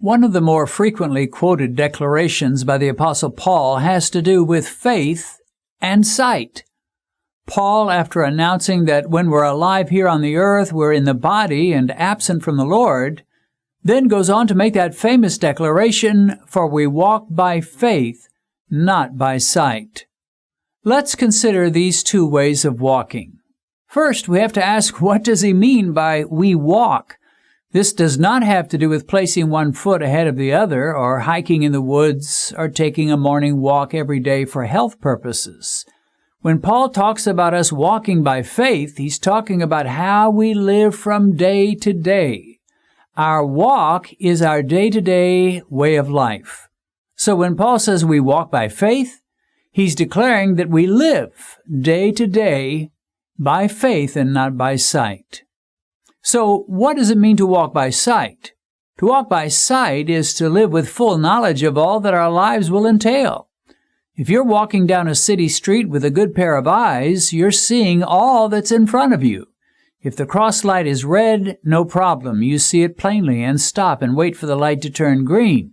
One of the more frequently quoted declarations by the Apostle Paul has to do with faith and sight. Paul, after announcing that when we're alive here on the earth, we're in the body and absent from the Lord, then goes on to make that famous declaration, "For we walk by faith, not by sight." Let's consider these two ways of walking. First, we have to ask, what does he mean by we walk? This does not have to do with placing one foot ahead of the other, or hiking in the woods, or taking a morning walk every day for health purposes. When Paul talks about us walking by faith, he's talking about how we live from day to day. Our walk is our day-to-day way of life. So when Paul says we walk by faith, he's declaring that we live day to day by faith and not by sight. So what does it mean to walk by sight? To walk by sight is to live with full knowledge of all that our lives will entail. If you're walking down a city street with a good pair of eyes, you're seeing all that's in front of you. If the cross light is red, no problem. You see it plainly and stop and wait for the light to turn green.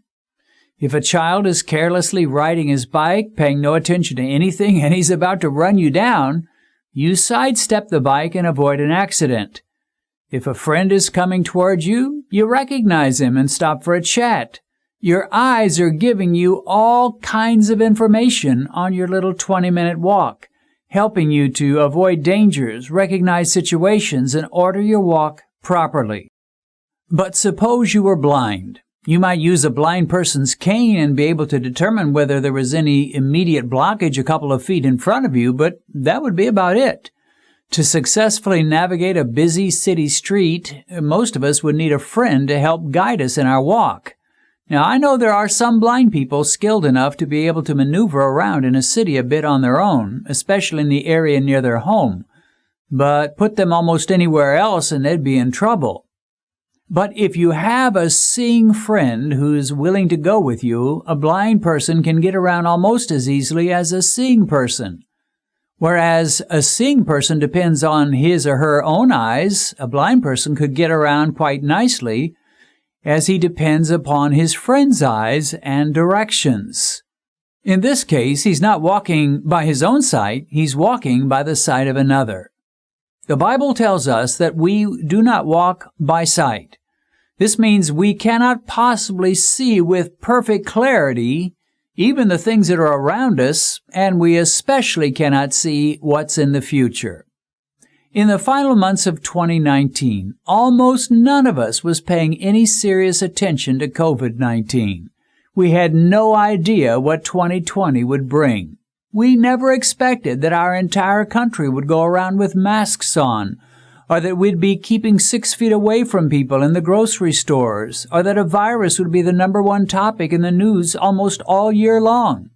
If a child is carelessly riding his bike, paying no attention to anything, and he's about to run you down, you sidestep the bike and avoid an accident. If a friend is coming toward you, you recognize him and stop for a chat. Your eyes are giving you all kinds of information on your little 20-minute walk, helping you to avoid dangers, recognize situations, and order your walk properly. But suppose you were blind. You might use a blind person's cane and be able to determine whether there was any immediate blockage a couple of feet in front of you, but that would be about it. To successfully navigate a busy city street, most of us would need a friend to help guide us in our walk. Now, I know there are some blind people skilled enough to be able to maneuver around in a city a bit on their own, especially in the area near their home. But put them almost anywhere else and they'd be in trouble. But if you have a seeing friend who's willing to go with you, a blind person can get around almost as easily as a seeing person. Whereas a seeing person depends on his or her own eyes, a blind person could get around quite nicely as he depends upon his friend's eyes and directions. In this case, he's not walking by his own sight, he's walking by the sight of another. The Bible tells us that we do not walk by sight. This means we cannot possibly see with perfect clarity even the things that are around us, and we especially cannot see what's in the future. In the final months of 2019, almost none of us was paying any serious attention to COVID-19. We had no idea what 2020 would bring. We never expected that our entire country would go around with masks on, or that we'd be keeping 6 feet away from people in the grocery stores, or that a virus would be the #1 topic in the news almost all year long.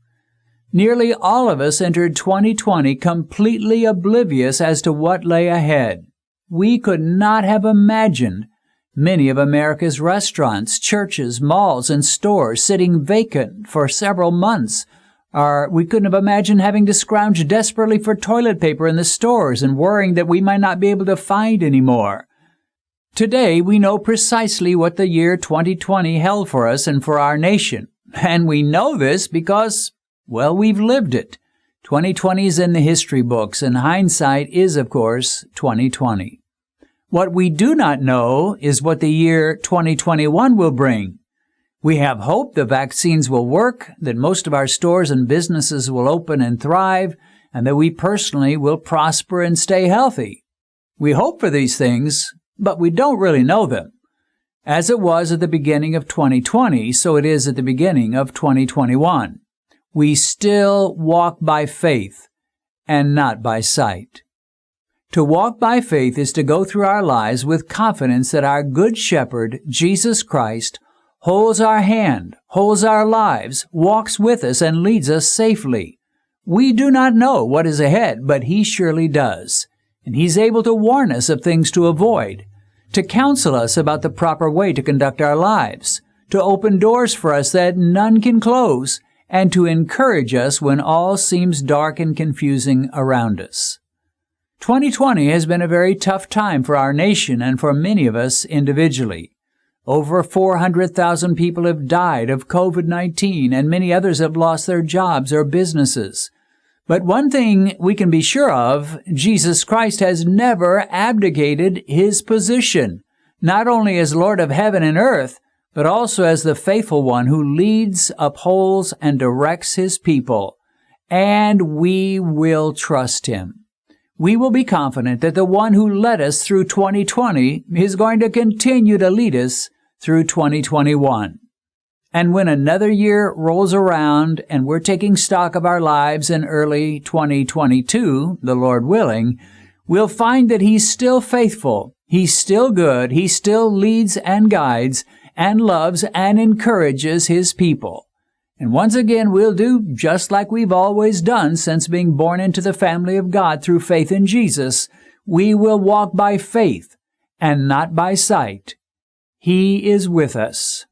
Nearly all of us entered 2020 completely oblivious as to what lay ahead. We could not have imagined many of America's restaurants, churches, malls, and stores sitting vacant for several months, or we couldn't have imagined having to scrounge desperately for toilet paper in the stores and worrying that we might not be able to find any more. Today, we know precisely what the year 2020 held for us and for our nation. And we know this because, well, we've lived it. 2020 is in the history books, and hindsight is, of course, 2020. What we do not know is what the year 2021 will bring. We have hope the vaccines will work, that most of our stores and businesses will open and thrive, and that we personally will prosper and stay healthy. We hope for these things, but we don't really know them. As it was at the beginning of 2020, so it is at the beginning of 2021. We still walk by faith and not by sight. To walk by faith is to go through our lives with confidence that our Good Shepherd, Jesus Christ, holds our hand, holds our lives, walks with us, and leads us safely. We do not know what is ahead, but He surely does. And He's able to warn us of things to avoid, to counsel us about the proper way to conduct our lives, to open doors for us that none can close, and to encourage us when all seems dark and confusing around us. 2020 has been a very tough time for our nation and for many of us individually. Over 400,000 people have died of COVID-19, and many others have lost their jobs or businesses. But one thing we can be sure of, Jesus Christ has never abdicated his position, not only as Lord of heaven and earth, but also as the faithful one who leads, upholds, and directs his people. And we will trust him. We will be confident that the one who led us through 2020 is going to continue to lead us through 2021. And when another year rolls around and we're taking stock of our lives in early 2022, the Lord willing, we'll find that he's still faithful, he's still good, he still leads and guides and loves and encourages his people. And once again, we'll do just like we've always done since being born into the family of God through faith in Jesus. We will walk by faith and not by sight. He is with us.